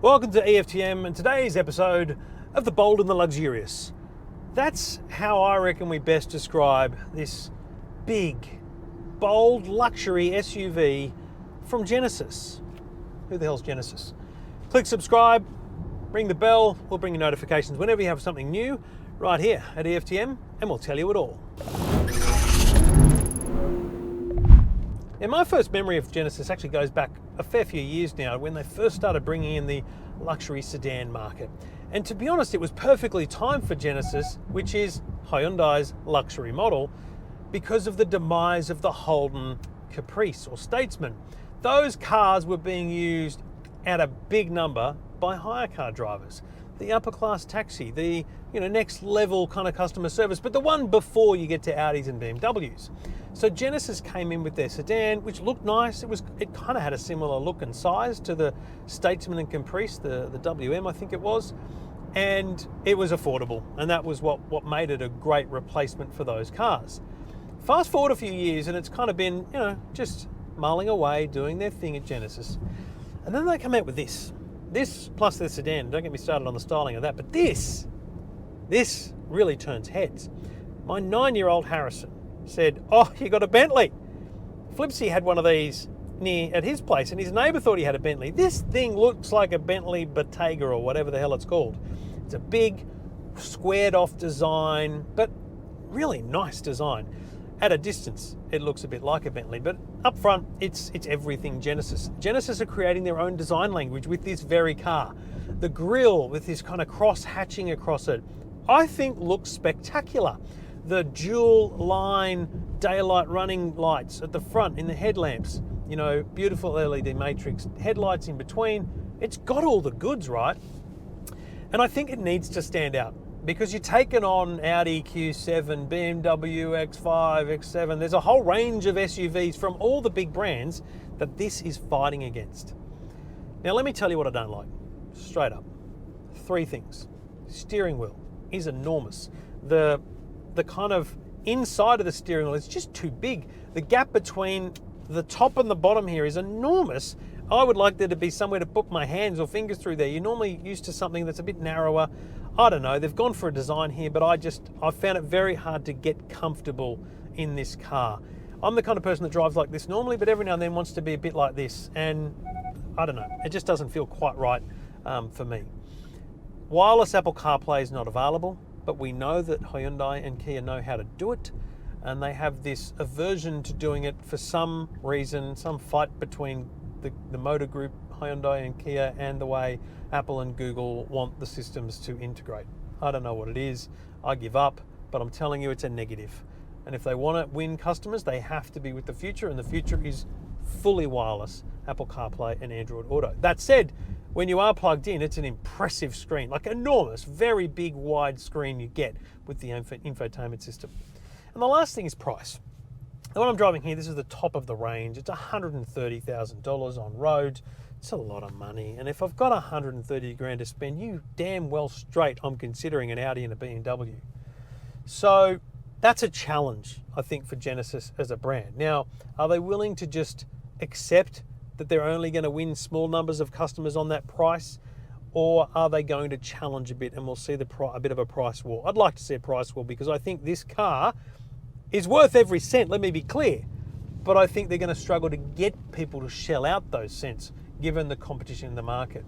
Welcome to EFTM and today's episode of The Bold and the Luxurious. That's how I reckon we best describe this big, bold luxury SUV from Genesis. Who the hell's Genesis? Click subscribe, ring the bell, we'll bring you notifications whenever you have something new right here at EFTM and we'll tell you it all. Yeah, my first memory of Genesis actually goes back a fair few years now when they first started bringing in the luxury sedan market. And to be honest, it was perfectly timed for Genesis, which is Hyundai's luxury model, because of the demise of the Holden Caprice or Statesman. Those cars were being used at a big number by hire car drivers. The upper class taxi, the next level kind of customer service, but the one before you get to Audis and BMWs. So Genesis came in with their sedan, which looked nice. It kind of had a similar look and size to the Statesman and Caprice, the WM I think it was, and it was affordable, and that was what made it a great replacement for those cars. Fast forward a few years and it's kind of been, just mulling away, doing their thing at Genesis. And then they come out with this plus their sedan. Don't get me started on the styling of that, but this really turns heads. My 9-year-old Harrison said, "Oh, you got a Bentley." Flipsy had one of these near at his place and his neighbour thought he had a Bentley. This thing looks like a Bentley Bottega or whatever the hell it's called. It's a big squared off design, but really nice design. At a distance, it looks a bit like a Bentley, but up front, it's everything Genesis. Genesis are creating their own design language with this very car. The grille with this kind of cross hatching across it, I think looks spectacular. The dual line daylight running lights at the front in the headlamps, beautiful LED matrix, headlights in between. It's got all the goods, right? And I think it needs to stand out because you're taking on Audi Q7, BMW X5, X7. There's a whole range of SUVs from all the big brands that this is fighting against. Now, let me tell you what I don't like. Straight up. 3 things. Steering wheel is enormous. The kind of inside of the steering wheel is just too big. The gap between the top and the bottom here is enormous. I would like there to be somewhere to put my hands or fingers through there. You're normally used to something that's a bit narrower. I don't know, they've gone for a design here, but I found it very hard to get comfortable in this car. I'm the kind of person that drives like this normally, but every now and then wants to be a bit like this, and I don't know, it just doesn't feel quite right for me. Wireless Apple CarPlay is not available, but we know that Hyundai and Kia know how to do it, and they have this aversion to doing it for some reason, some fight between the motor group, Hyundai and Kia, and the way Apple and Google want the systems to integrate. I don't know what it is. I give up, but I'm telling you it's a negative. And if they want to win customers, they have to be with the future, and the future is fully wireless, Apple CarPlay and Android Auto. That said, when you are plugged in, it's an impressive screen, like enormous, very big, wide screen you get with the infotainment system. And the last thing is price. The one I'm driving here, this is the top of the range. It's $130,000 on road. It's a lot of money. And if I've got 130 grand to spend, you damn well straight I'm considering an Audi and a BMW. So that's a challenge, I think, for Genesis as a brand. Now, are they willing to just accept that they're only going to win small numbers of customers on that price? Or are they going to challenge a bit and we'll see a bit of a price war? I'd like to see a price war because I think this car is worth every cent, let me be clear. But I think they're going to struggle to get people to shell out those cents given the competition in the market.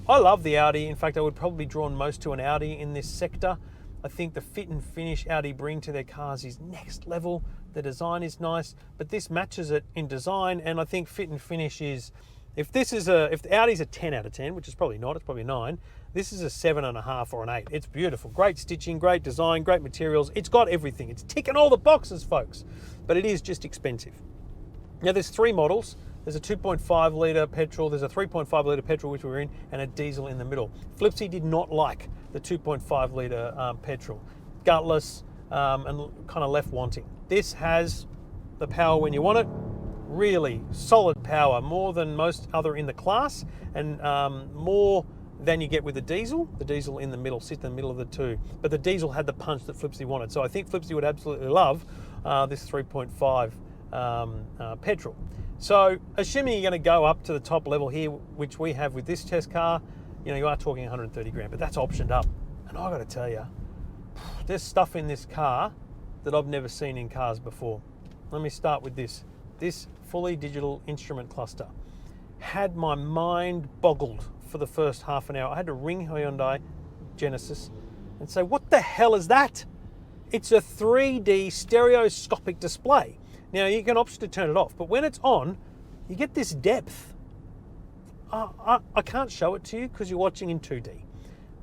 I love the Audi. In fact, I would probably be drawn most to an Audi in this sector. I think the fit and finish Audi bring to their cars is next level. The design is nice, but this matches it in design, and I think fit and finish is, if the Audi's a 10 out of 10, which is probably not, it's probably a 9, this is a 7.5 or an 8. It's beautiful. Great stitching, great design, great materials. It's got everything. It's ticking all the boxes, folks, but it is just expensive. Now, there's 3 models. There's a 2.5 litre petrol, there's a 3.5 litre petrol, which we're in, and a diesel in the middle. Flipsy did not like the 2.5 litre petrol. Gutless and kind of left wanting. This has the power when you want it. Really solid power, more than most other in the class, and more than you get with the diesel. The diesel in the middle, sit in the middle of the two. But the diesel had the punch that Flipsy wanted. So I think Flipsy would absolutely love this 3.5 petrol. So assuming you're going to go up to the top level here, which we have with this test car, you are talking 130 grand, but that's optioned up. And I got to tell you, there's stuff in this car that I've never seen in cars before. Let me start with this. This fully digital instrument cluster had my mind boggled for the first half an hour. I had to ring Hyundai Genesis and say, what the hell is that? It's a 3D stereoscopic display. Now, you can opt to turn it off, but when it's on, you get this depth. I can't show it to you because you're watching in 2D.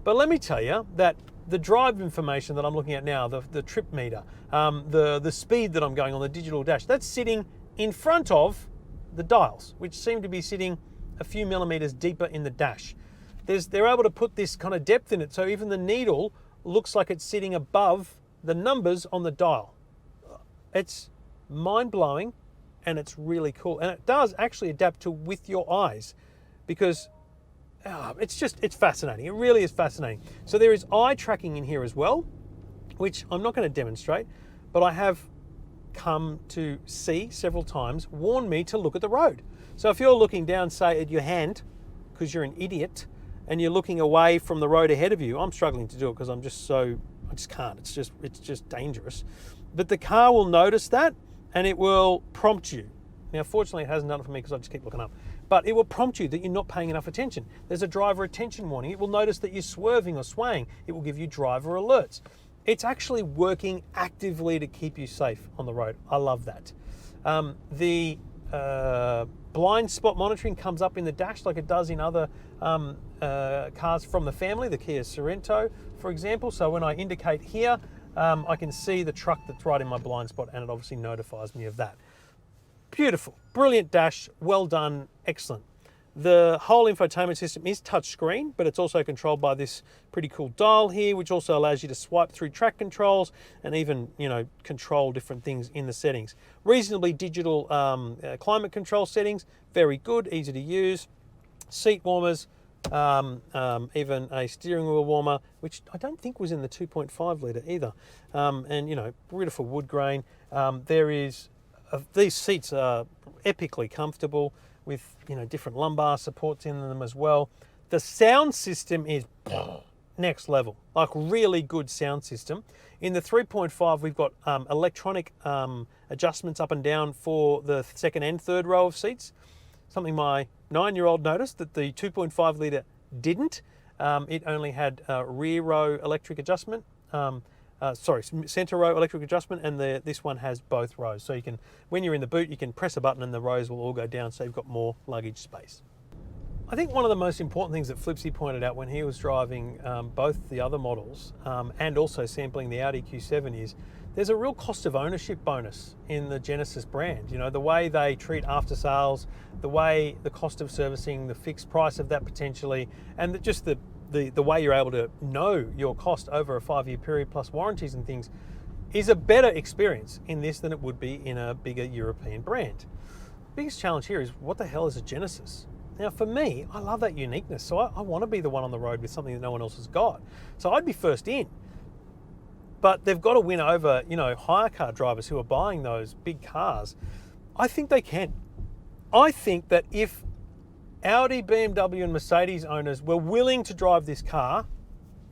But let me tell you that the drive information that I'm looking at now, the trip meter, the speed that I'm going on the digital dash, that's sitting in front of the dials, which seem to be sitting a few millimeters deeper in the dash. They're able to put this kind of depth in it, so even the needle looks like it's sitting above the numbers on the dial. It's mind-blowing, and it's really cool. And it does actually adapt to with your eyes, because it's fascinating. It really is fascinating. So there is eye tracking in here as well, which I'm not going to demonstrate, but I have come to see several times warn me to look at the road. So if you're looking down, say, at your hand, because you're an idiot, and you're looking away from the road ahead of you, I'm struggling to do it because I just can't. It's just dangerous. But the car will notice that, and it will prompt you. Now, fortunately, it hasn't done it for me because I just keep looking up. But it will prompt you that you're not paying enough attention. There's a driver attention warning. It will notice that you're swerving or swaying. It will give you driver alerts. It's actually working actively to keep you safe on the road. I love that. The blind spot monitoring comes up in the dash like it does in other cars from the family, the Kia Sorento, for example. So when I indicate here, I can see the truck that's right in my blind spot, and it obviously notifies me of that. Beautiful, brilliant dash, well done, excellent. The whole infotainment system is touchscreen, but it's also controlled by this pretty cool dial here, which also allows you to swipe through track controls and even, control different things in the settings. Reasonably digital climate control settings, very good, easy to use. Seat warmers, even a steering wheel warmer, which I don't think was in the 2.5 litre either. And, beautiful wood grain. These seats are epically comfortable with, different lumbar supports in them as well. The sound system is next level, like really good sound system. In the 3.5, we've got electronic adjustments up and down for the second and third row of seats. Something my 9-year-old noticed that the 2.5 litre didn't. It only had rear row electric adjustment. Center row electric adjustment, and this one has both rows. So you can, when you're in the boot, you can press a button and the rows will all go down, so you've got more luggage space. I think one of the most important things that Flipsy pointed out when he was driving both the other models and also sampling the Audi Q7 is there's a real cost of ownership bonus in the Genesis brand. The way they treat after sales, the cost of servicing, the fixed price of that potentially, and just the way you're able to know your cost over a 5-year period plus warranties and things is a better experience in this than it would be in a bigger European brand. The biggest challenge here is, what the hell is a Genesis? Now for me, I love that uniqueness, so I want to be the one on the road with something that no one else has got. So I'd be first in. But they've got to win over, hire car drivers who are buying those big cars. I think they can. I think that if Audi, BMW and Mercedes owners were willing to drive this car,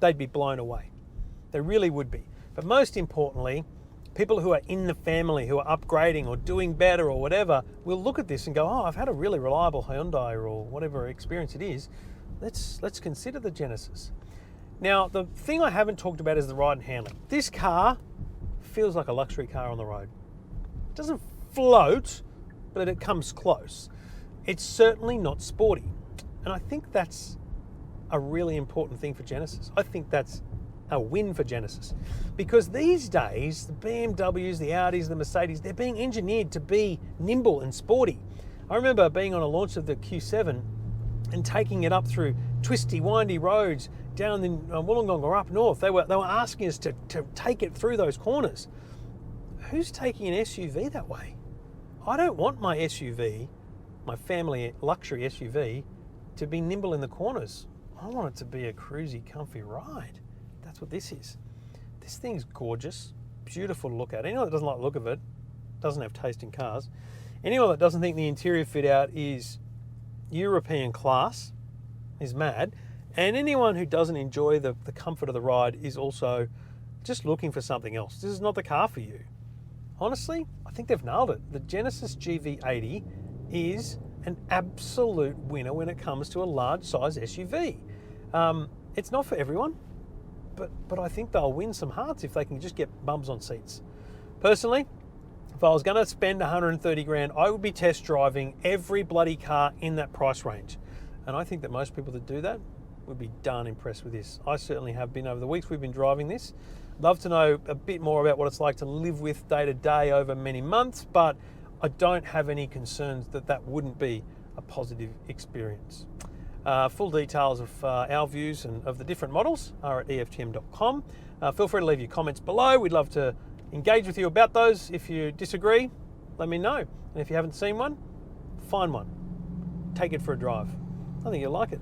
they'd be blown away. They really would be. But most importantly, people who are in the family, who are upgrading or doing better or whatever, will look at this and go, I've had a really reliable Hyundai or whatever experience it is. Let's consider the Genesis. Now, the thing I haven't talked about is the ride and handling. This car feels like a luxury car on the road. It doesn't float, but it comes close. It's certainly not sporty. And I think that's a really important thing for Genesis. I think that's a win for Genesis. Because these days, the BMWs, the Audis, the Mercedes, they're being engineered to be nimble and sporty. I remember being on a launch of the Q7 and taking it up through twisty, windy roads down in Wollongong or up north. They were asking us to take it through those corners. Who's taking an SUV that way? I don't want my SUV, my family luxury SUV, to be nimble in the corners. I want it to be a cruisy, comfy ride. That's what this is. This thing's gorgeous, beautiful to look at. Anyone that doesn't like the look of it doesn't have taste in cars. Anyone that doesn't think the interior fit out is European class is mad. And anyone who doesn't enjoy the comfort of the ride is also just looking for something else. This is not the car for you. Honestly, I think they've nailed it. The Genesis GV80 is an absolute winner when it comes to a large size SUV. It's not for everyone, but I think they'll win some hearts if they can just get bums on seats. Personally, if I was going to spend 130 grand, I would be test driving every bloody car in that price range. And I think that most people that do that would be darn impressed with this. I certainly have been over the weeks we've been driving this. Love to know a bit more about what it's like to live with day to day over many months, but I don't have any concerns that that wouldn't be a positive experience. Full details of our views and of the different models are at EFTM.com. Feel free to leave your comments below. We'd love to engage with you about those. If you disagree, let me know. And if you haven't seen one, find one. Take it for a drive. I think you'll like it.